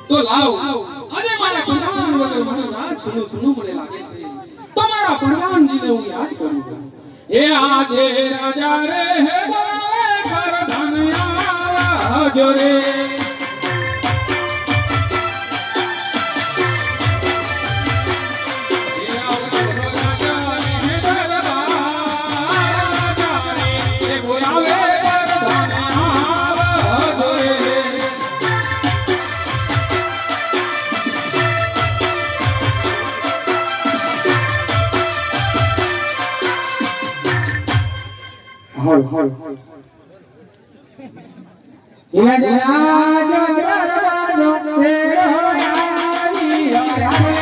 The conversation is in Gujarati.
તો લાવ આજે મારા ભગવાન વગર મને રાત સુનું સુનું મને લાગે છે તો મારા ભગવાનજીને હું યાદ કરું હે આજે રાજા રે હે બોલાવે પર ધનિયા જોરે હર યજરાજ દરબારો તેરો આવી